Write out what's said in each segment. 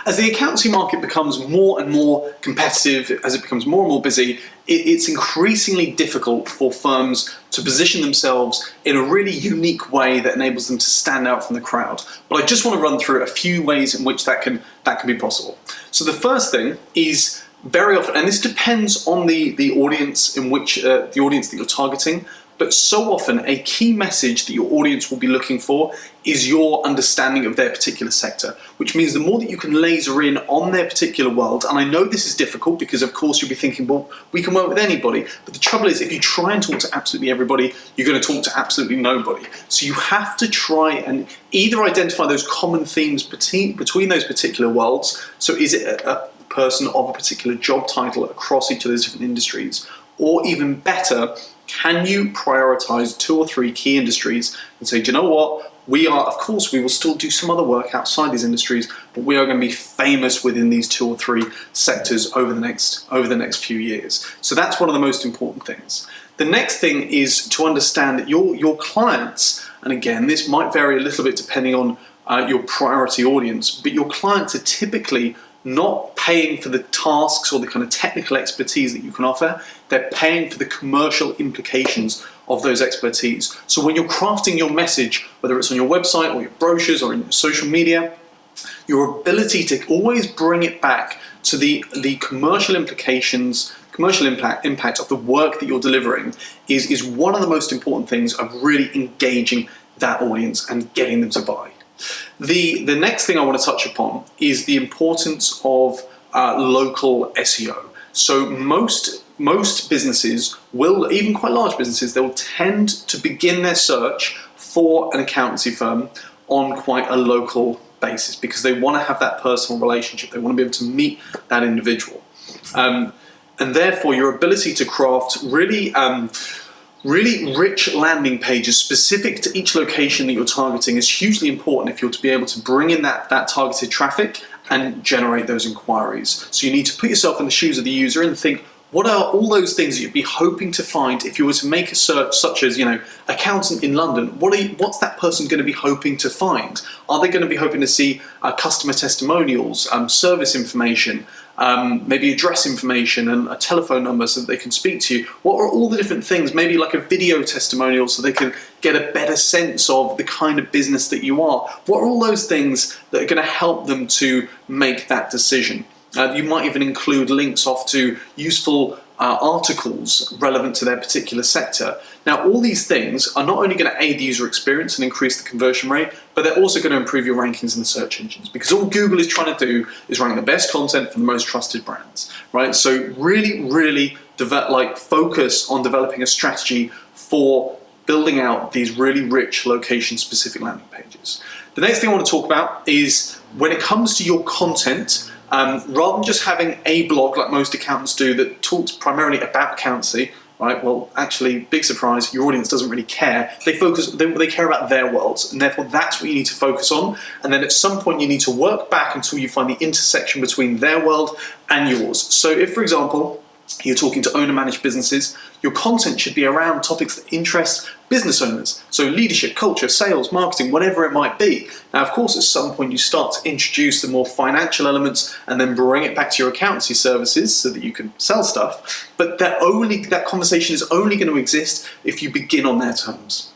As the accountancy market becomes more and more competitive, as it becomes more and more busy, it's increasingly difficult for firms to position themselves in a really unique way that enables them to stand out from the crowd. But I just want to run through a few ways in which that can be possible. So the first thing is very often, and this depends on the audience in which the audience that you're targeting, but so often a key message that your audience will be looking for is your understanding of their particular sector, which means the more that you can laser in on their particular world, and I know this is difficult because of course you'll be thinking, well, we can work with anybody, but the trouble is if you try and talk to absolutely everybody, you're going to talk to absolutely nobody. So you have to try and either identify those common themes between those particular worlds. So is it a person of a particular job title across each of those different industries? Or even better, can you prioritize 2 or 3 key industries and say, do you know what? We will still do some other work outside these industries, but we are going to be famous within these 2 or 3 sectors over the next few years. So that's one of the most important things. The next thing is to understand that your clients, and again, this might vary a little bit depending on your priority audience, but your clients are typically not paying for the tasks or the kind of technical expertise that you can offer. They're paying for the commercial implications of those expertise. So when you're crafting your message, whether it's on your website or your brochures or in your social media, your ability to always bring it back to the commercial implications, commercial impact of the work that you're delivering is one of the most important things of really engaging that audience and getting them to buy. The next thing I want to touch upon is the importance of local SEO. So most businesses will, even quite large businesses, they'll tend to begin their search for an accountancy firm on quite a local basis because they want to have that personal relationship. They want to be able to meet that individual. And therefore, your ability to craft really rich landing pages specific to each location that you're targeting is hugely important if you're to be able to bring in that targeted traffic and generate those inquiries. So you need to put yourself in the shoes of the user and think, what are all those things that you'd be hoping to find if you were to make a search such as, accountant in London? What's that person going to be hoping to find? Are they going to be hoping to see customer testimonials, service information, maybe address information and a telephone number so that they can speak to you? What are all the different things? Maybe like a video testimonial so they can get a better sense of the kind of business that you are. What are all those things that are going to help them to make that decision? You might even include links off to useful articles relevant to their particular sector. Now, all these things are not only going to aid the user experience and increase the conversion rate, but they're also going to improve your rankings in the search engines, because all Google is trying to do is rank the best content for the most trusted brands, right? So really focus on developing a strategy for building out these really rich location-specific landing pages. The next thing I want to talk about is when it comes to your content, rather than just having a blog like most accountants do that talks primarily about accountancy, right? Well, actually, big surprise, your audience doesn't really care. They care about their worlds, and therefore that's what you need to focus on. And then at some point you need to work back until you find the intersection between their world and yours. So if, for example, you're talking to owner-managed businesses, your content should be around topics that interest business owners. So leadership, culture, sales, marketing, whatever it might be. Now, of course, at some point you start to introduce the more financial elements and then bring it back to your accountancy services so that you can sell stuff. But that conversation is only going to exist if you begin on their terms.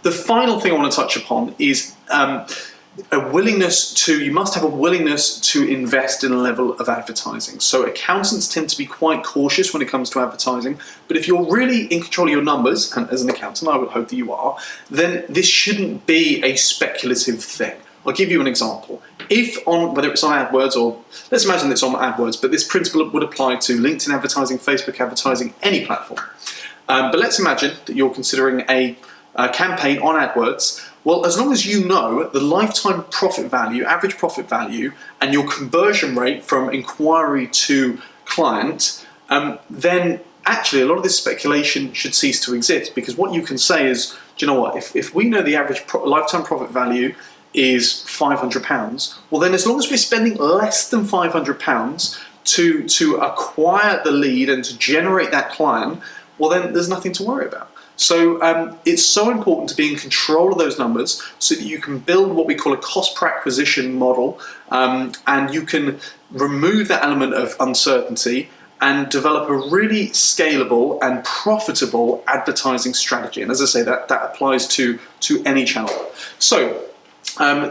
The final thing I want to touch upon is you must have a willingness to invest in a level of advertising. So accountants tend to be quite cautious when it comes to advertising, but if you're really in control of your numbers, and as an accountant I would hope that you are, then this shouldn't be a speculative thing. I'll give you an example. Whether it's on AdWords, or let's imagine it's on AdWords, but this principle would apply to LinkedIn advertising, Facebook advertising, any platform. But let's imagine that you're considering a campaign on AdWords. Well, as long as you know the lifetime profit value, average profit value, and your conversion rate from inquiry to client, then actually a lot of this speculation should cease to exist, because what you can say is, do you know what, if we know the average lifetime profit value is £500, well then as long as we're spending less than £500 to acquire the lead and to generate that client, well then there's nothing to worry about. So it's so important to be in control of those numbers so that you can build what we call a cost per acquisition model, and you can remove that element of uncertainty and develop a really scalable and profitable advertising strategy. And as I say, that applies to any channel. So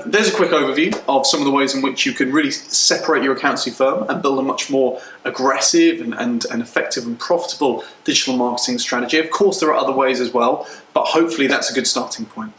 there's a quick overview of some of the ways in which you can really separate your accountancy firm and build a much more aggressive and effective and profitable digital marketing strategy. Of course, there are other ways as well, but hopefully that's a good starting point.